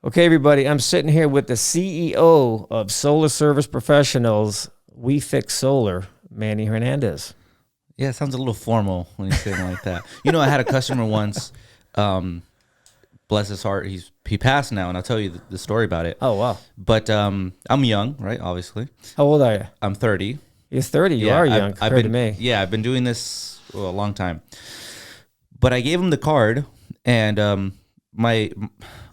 Okay, everybody, I'm sitting here with the CEO of Solar Service Professionals, We Fix Solar, Manny Hernandez. Yeah, it sounds a little formal when you say it like that. You know, I had a customer once, bless his heart, he passed now, and I'll tell you the story about it. Oh, wow. But I'm young, right, obviously. How old are you? I'm 30. You're 30. You are young compared to me. Yeah, I've been doing this a long time. But I gave him the card, and my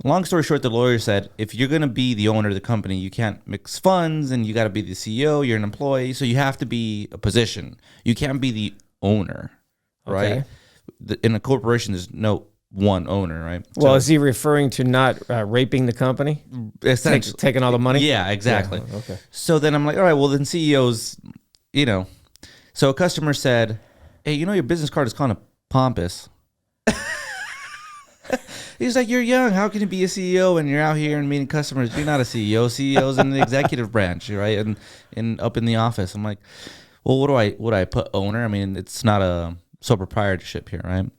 long story short, the lawyer said, if you're going to be the owner of the company, you can't mix funds, and you got to be the CEO. You're an employee, so you have to be a position. You can't be the owner, right? Okay. In a corporation, there's no one owner, right? Well, so, is he referring to not raping the company? Essentially. Taking all the money? Yeah, exactly. Yeah, okay. So then I'm like, all right, well, then CEOs, you know. So a customer said, hey, you know, your business card is kind of pompous. He's like, you're young. How can you be a CEO and you're out here and meeting customers? You're not a CEO. CEO's in the executive branch, right? And up in the office. I'm like, well, what do I put owner? I mean, it's not a sole proprietorship here, right?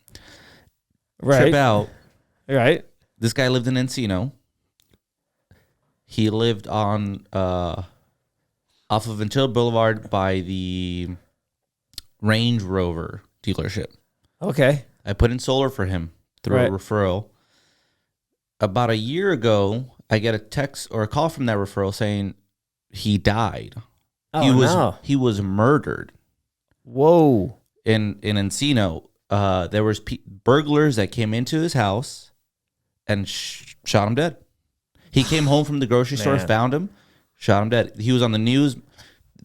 Right. Trip out. Right. This guy lived in Encino. He lived on off of Ventura Boulevard by the Range Rover dealership. Okay. I put in solar for him through a referral. About a year ago, I get a text or a call from that referral saying he died. Oh, he was murdered. Whoa. In Encino, there was burglars that came into his house and shot him dead. He came home from the grocery store, found him, shot him dead. He was on the news.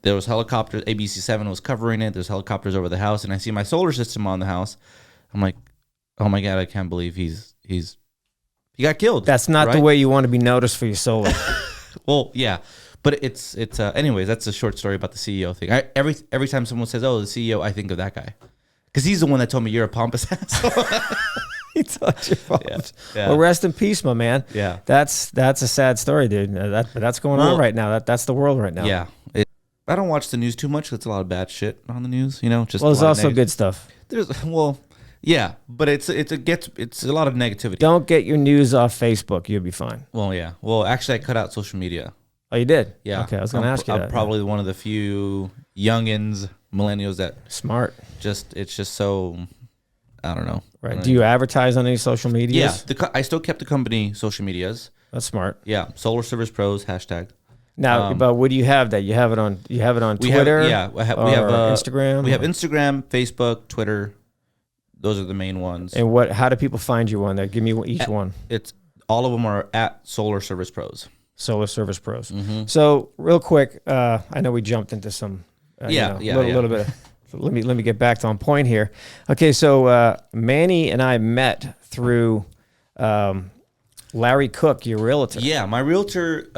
There was helicopters. ABC7 was covering it. There's helicopters over the house, and I see my solar system on the house. I'm like, oh my God, I can't believe he got killed. That's not the way you want to be noticed for your solar. Well, yeah, but it's anyways, that's a short story about the CEO thing. Every time someone says, oh, the CEO, I think of that guy. Because he's the one that told me you're a pompous asshole. He told you pompous. Yeah. Well, rest in peace, my man. Yeah. That's a sad story, dude. That's going on right now. That's the world right now. Yeah. I don't watch the news too much. There's a lot of bad shit on the news, you know. Just there's also good stuff. Yeah, but it's a lot of negativity. Don't get your news off Facebook. You'll be fine. Well, yeah. Well, actually, I cut out social media. Oh, you did? Yeah. Okay, I was going to ask you that. I'm probably one of the few youngins, millennials that smart. It's just so, I don't know. Right. Do you advertise on any social medias? Yeah. I still kept the company social medias. That's smart. Yeah. Solar Service Pros #. Now, but what do you have that? You have it on Twitter? We have Instagram? We have Instagram, Facebook, Twitter. Those are the main ones. And how do people find you on there? Give me each one. It's all of them are at Solar Service Pros. Solar Service Pros. Mm-hmm. So real quick, I know we jumped into some little bit of, let me get back to on point here. Okay, so Manny and I met through Larry Cook, your realtor. Yeah, my realtor,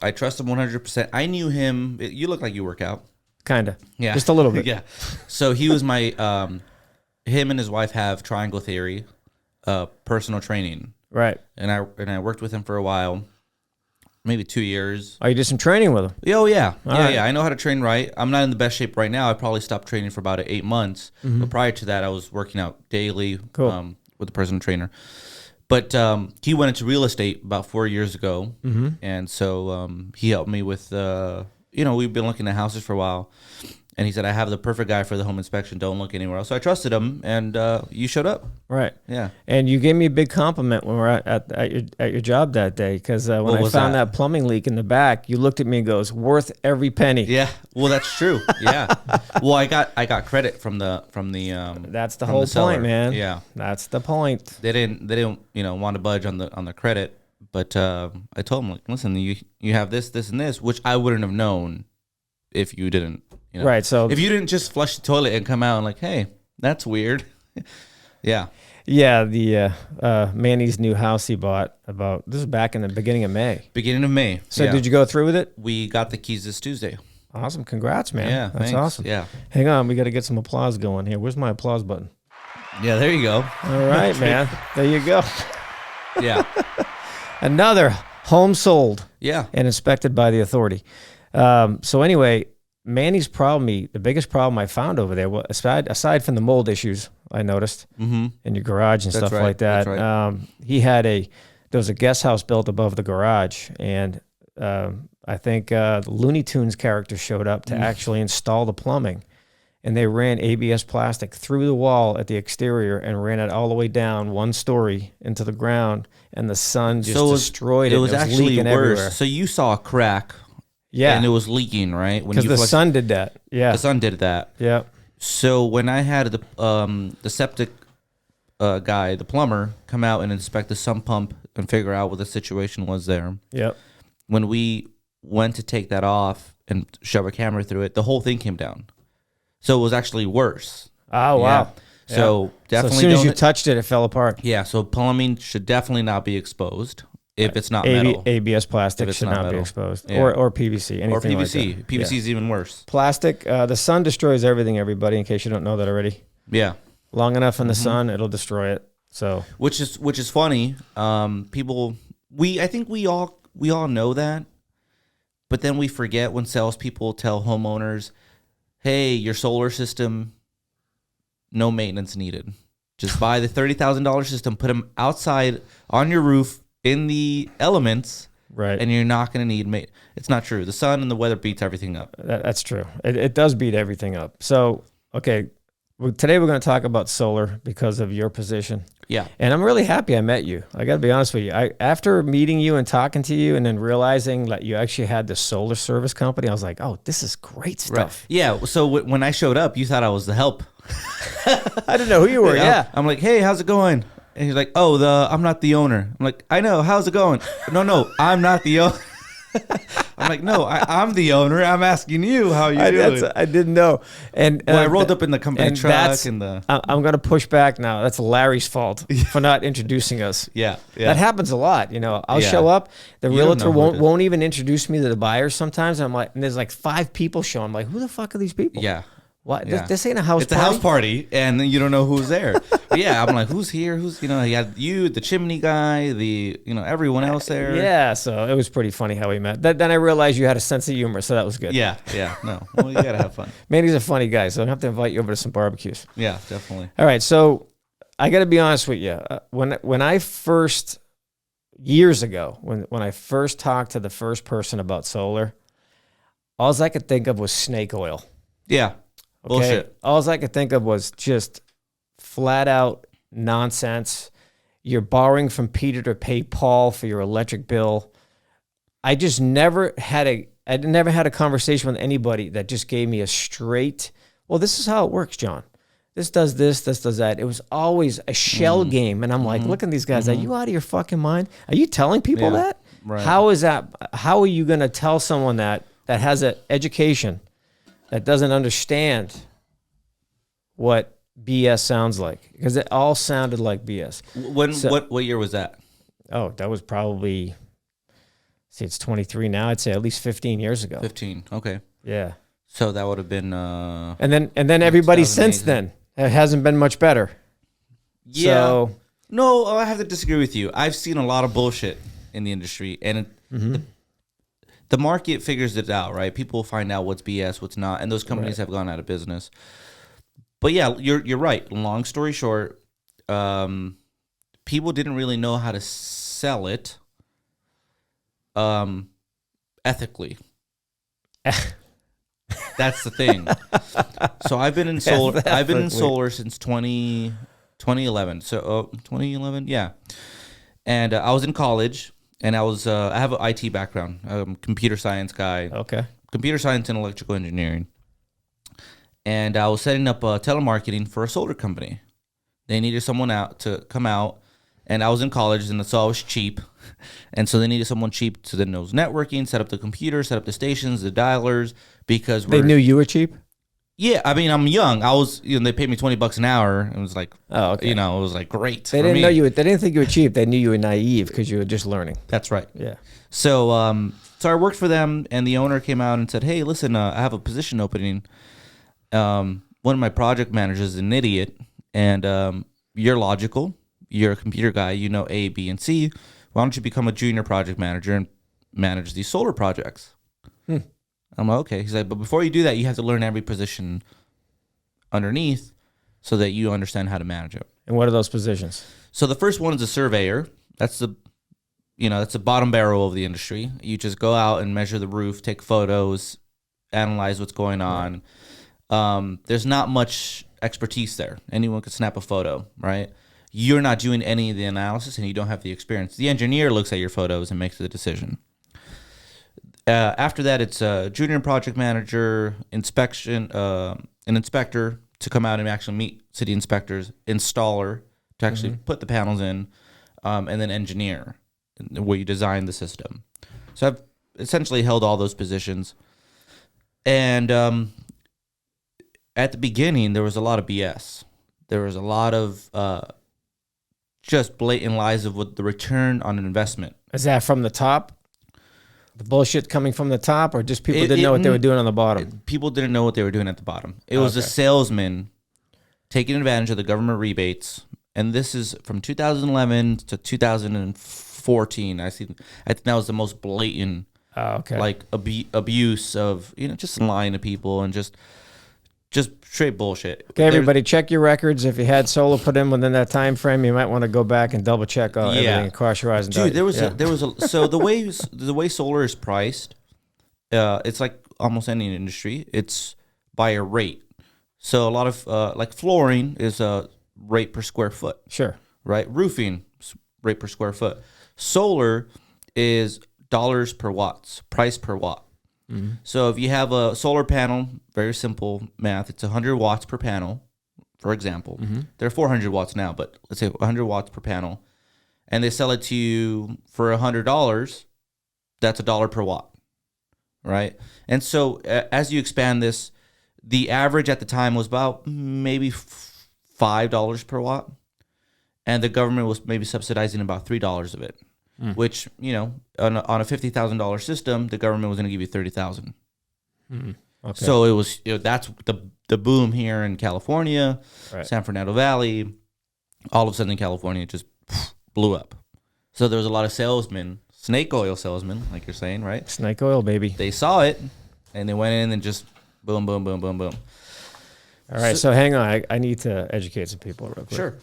I trust him 100%. I knew him. You look like you work out. Kind of. Yeah. Just a little bit. Yeah. So he was my him and his wife have Triangle Theory, personal training. Right. And I worked with him for a while, maybe 2 years. Oh, you did some training with him? Oh, yeah. Right. Yeah. I know how to train right. I'm not in the best shape right now. I probably stopped training for about 8 months. Mm-hmm. But prior to that, I was working out daily with a personal trainer. But he went into real estate about 4 years ago. Mm-hmm. And so he helped me with, we've been looking at houses for a while. And he said, I have the perfect guy for the home inspection. Don't look anywhere else. So I trusted him, and you showed up. Right. Yeah. And you gave me a big compliment when we were at your job that day, because when I found that plumbing leak in the back, you looked at me and goes, worth every penny. Yeah. Well, that's true. Yeah. Well, I got credit from the that's the whole point, man. Yeah. That's the point. They didn't want to budge on the credit, but I told them, like, listen, you have this, and this, which I wouldn't have known if you didn't. Right. So if you didn't just flush the toilet and come out and like, hey, that's weird. Yeah. Yeah. The Manny's new house he bought this is back in the beginning of May. So did you go through with it? We got the keys this Tuesday. Awesome. Congrats, man. Yeah. That's thanks. awesome. Yeah. Hang on. We got to get some applause going here. Where's my applause button? Yeah. There you go. All right, man. There you go. Yeah. Another home sold. Yeah. And inspected by the authority. So anyway, Manny's problem, the biggest problem I found over there, aside from the mold issues I noticed in your garage and stuff like that, he had a there was a guest house built above the garage, and I think the Looney Tunes character showed up to actually install the plumbing. And they ran ABS plastic through the wall at the exterior and ran it all the way down 1 story into the ground, and the sun just destroyed it. It was actually leaking worse. everywhere. So you saw a crack, and it was leaking, right? Because the sun did that. Yeah, the sun did that. Yeah. So when I had the septic guy, the plumber, come out and inspect the sump pump and figure out what the situation was there. Yep. When we went to take that off and shove a camera through it, the whole thing came down. So it was actually worse. Oh, wow. Yeah. So definitely. So as soon as you touched it, it fell apart. Yeah. So plumbing should definitely not be exposed if it's not metal. ABS plastic should not be exposed, or PVC, anything or PVC. like that. PVC is even worse. Plastic. The sun destroys everything. Everybody, in case you don't know that already. Yeah. Long enough in the sun, it'll destroy it. So which is funny. People, I think we all know that, but then we forget when salespeople tell homeowners, hey, your solar system, no maintenance needed. Just buy the $30,000 system, put them outside on your roof in the elements, right? And you're not going to need maintenance. It's not true. The sun and the weather beats everything up. That's true. It does beat everything up. So, okay, today we're going to talk about solar because of your position. Yeah. And I'm really happy I met you. I got to be honest with you. After meeting you and talking to you and then realizing that you actually had this solar service company, I was like, oh, this is great stuff. Right. Yeah. So when I showed up, you thought I was the help. I didn't know who you were. Yeah. I'm like, hey, how's it going? And he's like, oh, I'm not the owner. I'm like, I know. How's it going? No, I'm not the owner. I'm like, no, I'm the owner. I'm asking you how you doing. I didn't know. And I rolled up in the company truck. I'm going to push back now. That's Larry's fault for not introducing us. Yeah. That happens a lot. I'll show up. The realtor won't even introduce me to the buyers sometimes. I'm like, and there's like 5 people showing. I'm like, who the fuck are these people? Yeah. What? Yeah. This ain't a house party. It's a house party, and you don't know who's there. Yeah, I'm like, who's here? Who's, you had you, the chimney guy, everyone else there. Yeah, so it was pretty funny how we met. Then I realized you had a sense of humor, so that was good. Yeah, no. Well, you got to have fun. Manny's a funny guy, so I have to invite you over to some barbecues. Yeah, definitely. All right, so I got to be honest with you. When I first, years ago, when I first talked to the first person about solar, all I could think of was snake oil. Yeah. Okay? Bullshit. All I could think of was just flat out nonsense. You're borrowing from Peter to pay Paul for your electric bill. I just never had a conversation with anybody that just gave me a straight, well, this is how it works, John. This does this does that. It was always a shell game. And I'm like, look at these guys. Are you out of your fucking mind? Are you telling people that? Right. How is that? How are you going to tell someone that has an education that doesn't understand what BS sounds like? Because it all sounded like BS. What year was that? Oh, that was probably, see, it's 23 now. I'd say at least 15 years ago. 15. Okay. Yeah. So that would have been. And then everybody since then, it hasn't been much better. Yeah. So, no, I have to disagree with you. I've seen a lot of bullshit in the industry, and the market figures it out, right? People find out what's BS, what's not, and those companies have gone out of business. But yeah, you're right. Long story short, people didn't really know how to sell it ethically. That's the thing. So I've been in solar. I've been in solar since 2011. So 2011, yeah. And I was in college, and I have an IT background. I'm a computer science guy. Okay. Computer science and electrical engineering. And I was setting up telemarketing for a solar company. They needed someone to come out, and I was in college, and it's always cheap. And so they needed someone cheap to then knows networking, set up the computer, set up the stations, the dialers, because they knew you were cheap. Yeah, I mean, I'm young. I was, they paid me $20 an hour. It was like, oh, okay. It was like great. They didn't know you. They didn't think you were cheap. They knew you were naive because you were just learning. That's right. Yeah. So, so I worked for them, and the owner came out and said, "Hey, listen, I have a position opening. One of my project managers is an idiot, and you're logical. You're a computer guy. You know A, B, and C. Why don't you become a junior project manager and manage these solar projects?" I'm like, okay. He's like, but before you do that, you have to learn every position underneath so that you understand how to manage it. And what are those positions? So the first one is a surveyor. That's that's the bottom barrel of the industry. You just go out and measure the roof, take photos, analyze what's going on. There's not much expertise there. Anyone could snap a photo, right? You're not doing any of the analysis, and you don't have the experience. The engineer looks at your photos and makes the decision. After that, it's a junior project manager, an inspector to come out and actually meet city inspectors, installer to actually put the panels in, and then engineer, where you design the system. So I've essentially held all those positions. And at the beginning, there was a lot of BS. There was a lot of just blatant lies of what the return on an investment. Is that from the top? The bullshit coming from the top, or just people didn't know what they were doing on the bottom? People didn't know what they were doing at the bottom. It was a salesman taking advantage of the government rebates. And this is from 2011 to 2014. I think that was the most blatant, abuse of, just lying to people and just straight bullshit. Okay, everybody, check your records. If you had solar put in within that time frame, you might want to go back and double check everything and cross your eyes. And so the way solar is priced, it's like almost any industry. It's by a rate. So a lot of like flooring is a rate per square foot. Sure. Right. Roofing rate per square foot. Solar is dollars per watts, price per watt. Mm-hmm. So if you have a solar panel, very simple math, it's 100 watts per panel, for example. Mm-hmm. They're 400 watts now, but let's say 100 watts per panel, and they sell it to you for $100, that's $1 per watt, right? And so as you expand this, the average at the time was about maybe $5 per watt, and the government was maybe subsidizing about $3 of it. Which, on a $50,000 system, the government was going to give you $30,000. Okay. So it was, that's the boom here in California, right. San Fernando Valley. All of a sudden, California just blew up. So there was a lot of salesmen, snake oil salesmen, like you're saying, right? Snake oil, baby. They saw it, and they went in and just boom, boom, boom, boom, boom. All right, so hang on. I need to educate some people real quick. Sure.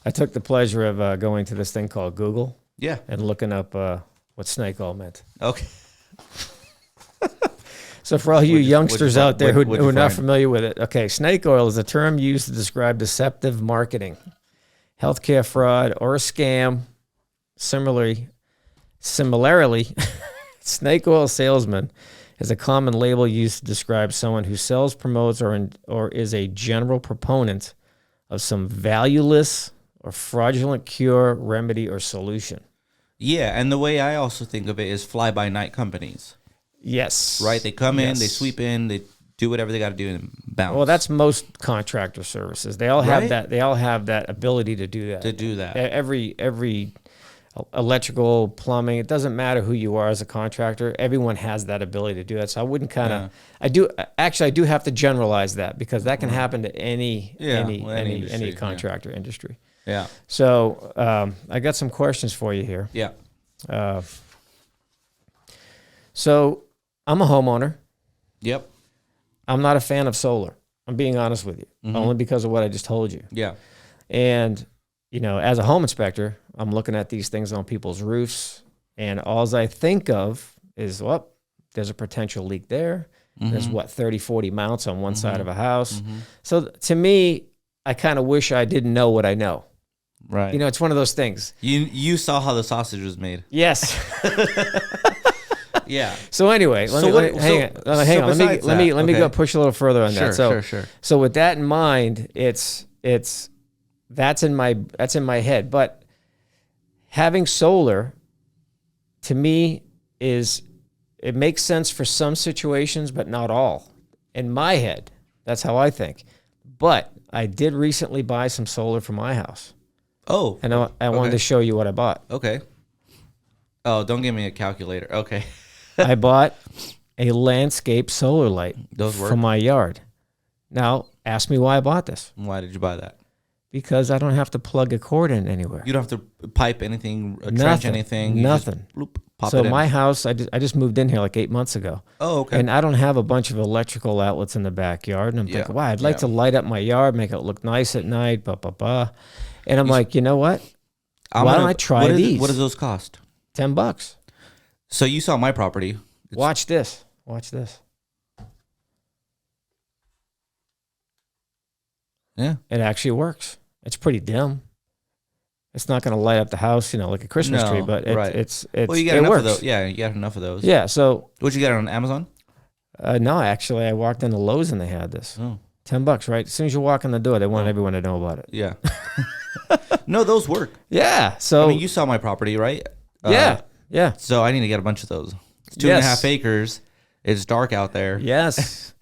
I took the pleasure of going to this thing called Google. Yeah. And looking up what snake oil meant. Okay. So for all you youngsters out there who are not familiar with it, okay, snake oil is a term used to describe deceptive marketing, healthcare fraud, or a scam. Similarly, snake oil salesman is a common label used to describe someone who sells, promotes, or is a general proponent of some valueless or fraudulent cure, remedy, or solution. Yeah, and the way I also think of it is fly-by-night companies. Yes. Right? They come in, they sweep in, they do whatever they got to do and bounce. Well, that's most contractor services. They all have that. They all have that ability to do that. Every electrical, plumbing, it doesn't matter who you are as a contractor. Everyone has that ability to do that. So I wouldn't I do have to generalize that because that can happen to any contractor industry. Yeah. So I got some questions for you here. Yeah. So I'm a homeowner. Yep. I'm not a fan of solar. I'm being honest with you, only because of what I just told you. Yeah. And, as a home inspector, I'm looking at these things on people's roofs, and all I think of is, there's a potential leak there. There's 30, 40 mounts on one side of a house. So to me, I kind of wish I didn't know what I know. Right. It's one of those things. You saw how the sausage was made. Yes. Yeah. So anyway, hang on. Let me go push a little further on that. Sure. So with that in mind, that's in my head. But having solar, to me, it makes sense for some situations, but not all. In my head, that's how I think. But I did recently buy some solar for my house. Oh. And I wanted to show you what I bought. Okay. Oh, don't give me a calculator. Okay. I bought a landscape solar light for my yard. Now, ask me why I bought this. Why did you buy that? Because I don't have to plug a cord in anywhere. You don't have to pipe anything, trench anything. Nothing. Pop so it in. My house, I just moved in here like 8 months ago. Oh, okay. And I don't have a bunch of electrical outlets in the backyard. And I'm thinking, wow, I'd like to light up my yard, make it look nice at night, And I'm like, you know what? Why don't I try these? What does those cost? $10. So you saw my property. Watch this. Watch this. Yeah. It actually works. It's pretty dim. It's not going to light up the house, like a Christmas tree, but it's well, you got enough of those. Yeah, you got enough of those. Yeah. So what'd you get on Amazon? No, actually, I walked into Lowe's and they had this. Oh. $10, right? As soon as you walk in the door, they want everyone to know about it. Yeah. No, those work. Yeah. So you saw my property, right? Yeah. Yeah. So I need to get a bunch of those. It's 2.5 acres. It's dark out there. Yes.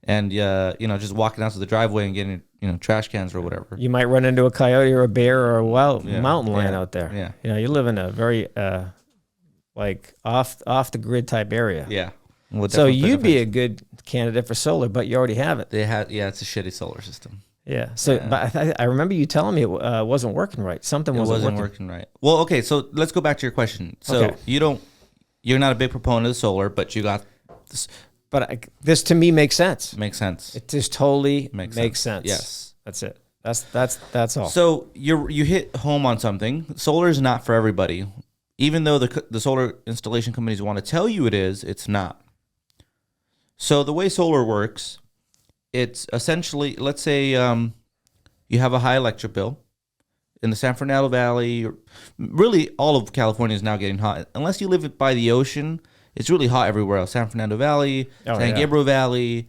And just walking out to the driveway and getting trash cans or whatever. You might run into a coyote or a bear or a wild mountain lion out there. Yeah. You live in a very off the grid type area. Yeah. So you'd be a good candidate for solar, but you already have it. It's a shitty solar system. Yeah. So, but I remember you telling me it wasn't working right. Something wasn't working right. Well, okay. So let's go back to your question. So you're not a big proponent of solar, but you got this. But this to me makes sense. Makes sense. It just totally makes sense. Yes. That's it. That's all. So you hit home on something. Solar is not for everybody. Even though the solar installation companies want to tell you it is, it's not. So the way solar works, it's essentially, let's say you have a high electric bill. In the San Fernando Valley, really all of California is now getting hot. Unless you live by the ocean, it's really hot everywhere else. San Fernando Valley, San Gabriel Valley,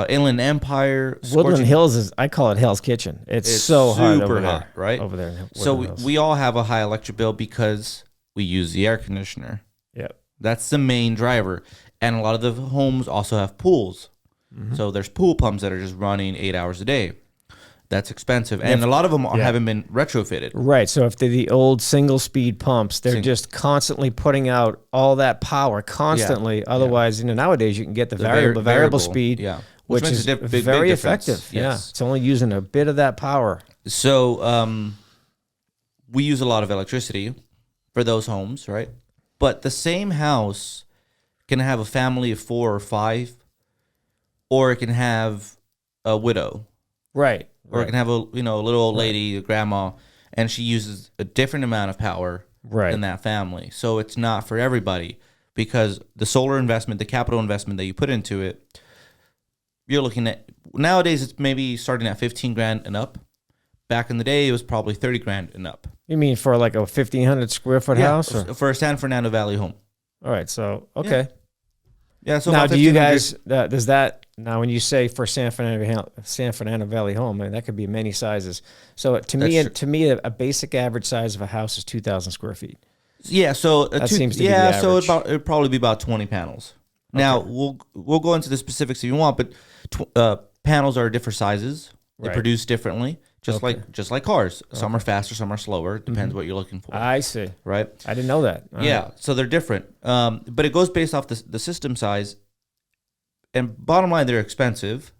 Inland Empire. Woodland Hills I call it Hell's Kitchen. It's so hot over there. Hot, right? Over there. So we all have a high electric bill because we use the air conditioner. Yep. That's the main driver. And a lot of the homes also have pools. Mm-hmm. So there's pool pumps that are just running 8 hours a day. That's expensive. And a lot of them haven't been retrofitted. Right. So if they're the old single speed pumps, they're just constantly putting out all that power constantly. Yeah. Otherwise, nowadays you can get the variable speed, which is very effective. Yes. Yeah. It's only using a bit of that power. So we use a lot of electricity for those homes, right? But the same house can have a family of 4 or 5, or it can have a widow. Right. Or it can have a little old lady, a grandma, and she uses a different amount of power in that family. So it's not for everybody, because the solar investment, the capital investment that you put into it, you're looking at nowadays it's maybe starting at $15,000 and up. Back in the day, it was probably $30,000 and up. You mean for like a 1,500 square foot house? Or? For a San Fernando Valley home. All right. So okay. Yeah. So now, do you guys does that? Now, when you say for San Fernando Valley home, I mean, that could be many sizes. So to me, a basic average size of a house is 2,000 square feet. Yeah, so that seems to be the average. So it'd probably be about 20 panels. Okay. Now we'll go into the specifics if you want, but panels are different sizes. They produce differently, just like cars. Some are faster, some are slower. Depends what you're looking for. I see. Right? I didn't know that. So they're different. But it goes based off the system size. And bottom line, they're expensive,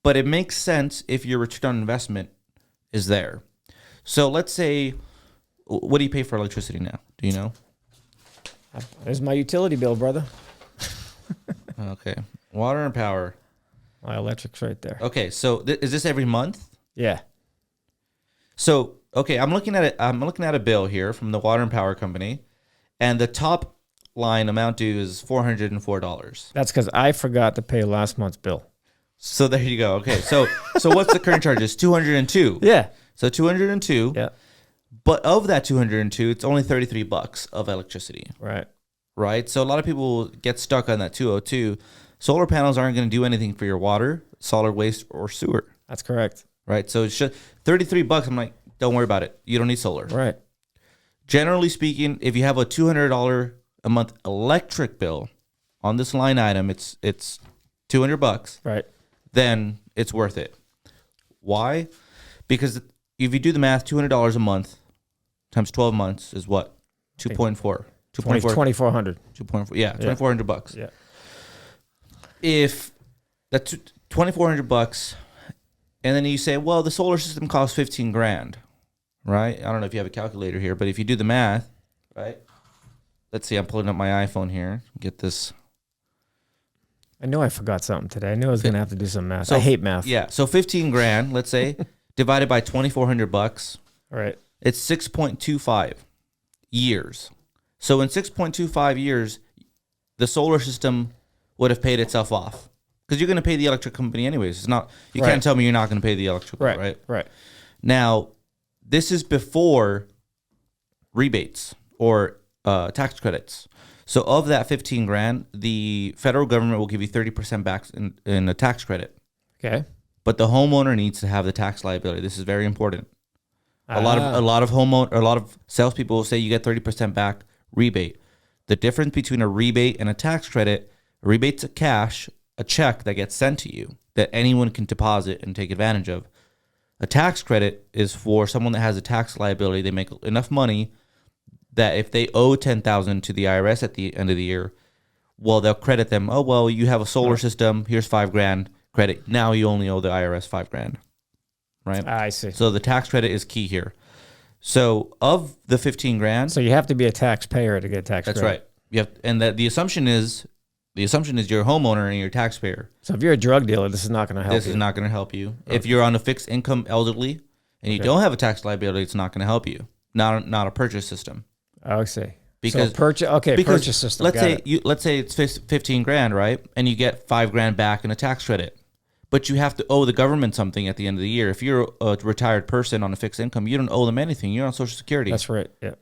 but it makes sense if your return on investment is there. So let's say, what do you pay for electricity now? Do you know? There's my utility bill, brother. Okay. Water and power. My electric's right there. Okay. So is this every month? Yeah. So, okay, I'm looking at it. I'm looking at a bill here from the water and power company, and the top line amount due is $404. That's because I forgot to pay last month's bill. So there you go. Okay, so what's the current charges? $202. Yeah. So $202. Yeah. But of that $202, it's only $33 of electricity. Right. Right. So a lot of people get stuck on that $202. Solar panels aren't going to do anything for your water, solid waste, or sewer. That's correct. Right. So it's just $33. I'm like, don't worry about it. You don't need solar. Right. Generally speaking, if you have a $200 a month electric bill on this line item, it's $200. Right. Then it's worth it. Why? Because if you do the math, $200 a month times 12 months is what? 2.4. 2,400. 2.4. Yeah, $2,400. Yeah. If that's $2,400, and then you say, well, the solar system costs $15,000, right? I don't know if you have a calculator here, but if you do the math, right? Let's see, I'm pulling up my iPhone here. Get this. I know I forgot something today. I knew I was going to have to do some math. I hate math. Yeah, so $15,000, let's say, divided by $2,400. Right. It's 6.25 years. So in 6.25 years, the solar system would have paid itself off because you're going to pay the electric company anyways. It's not, you can't tell me you're not going to pay the electric bill, right? Right. Now, this is before rebates or tax credits. So of that 15 grand, the federal government will give you 30% back in a tax credit. Okay. But the homeowner needs to have the tax liability. This is very important. A lot of salespeople will say you get 30% back rebate. The difference between a rebate and a tax credit, a rebate's a cash, a check that gets sent to you that anyone can deposit and take advantage of. A tax credit is for someone that has a tax liability. They make enough money that if they owe $10,000 to the IRS at the end of the year, well, they'll credit them. Oh, well, you have a solar system. Here's $5,000 credit. Now you only owe the IRS $5,000. Right? I see. So the tax credit is key here. So of the 15 grand, so you have to be a taxpayer to get tax credit. That's right. You have, and the assumption is you're a homeowner and you're a taxpayer. So if you're a drug dealer, this is not going to help you. This is not going to help you. Okay. If you're on a fixed income elderly and you don't have a tax liability, it's not going to help you. Not a purchase system. Oh, I see. Because purchase system. Let's say it's 15 grand, right? And you get $5,000 back in a tax credit. But you have to owe the government something at the end of the year. If you're a retired person on a fixed income, you don't owe them anything. You're on Social Security. That's right. Yeah.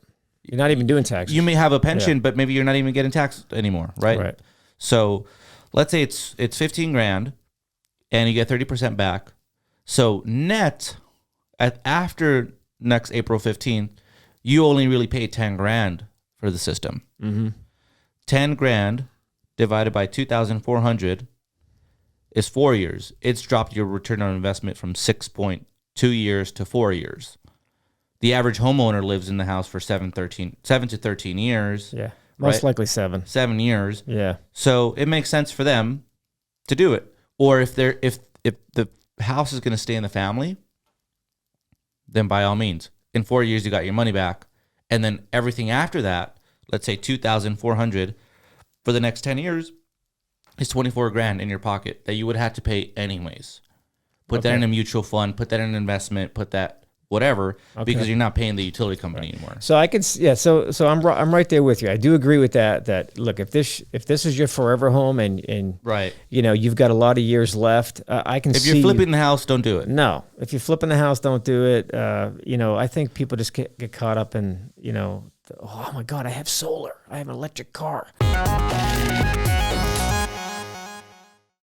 You're not even doing taxes. You may have a pension, but maybe you're not even getting taxed anymore, right? Right. So let's say it's 15 grand and you get 30% back. So net after next April 15th, you only really pay 10 grand for the system. Mm-hmm. 10 grand divided by 2,400 is 4 years. It's dropped your return on investment from 6.2 years to 4 years. The average homeowner lives in the house for 7 to 13 years. Yeah. Most likely 7. 7 years. Yeah. So it makes sense for them to do it. Or if the house is going to stay in the family, then by all means, in 4 years you got your money back, and then everything after that, let's say 2,400 for the next 10 years, is 24 grand in your pocket that you would have to pay anyways. Put that in a mutual fund, put that in an investment, put that whatever, because you're not paying the utility company anymore. So I can, so I'm right there with you. I do agree with that. That look, if this is your forever home and right, you've got a lot of years left. I can see. If you're flipping the house, don't do it. No, if you're flipping the house, don't do it. I think people just get caught up in oh my God, I have solar, I have an electric car.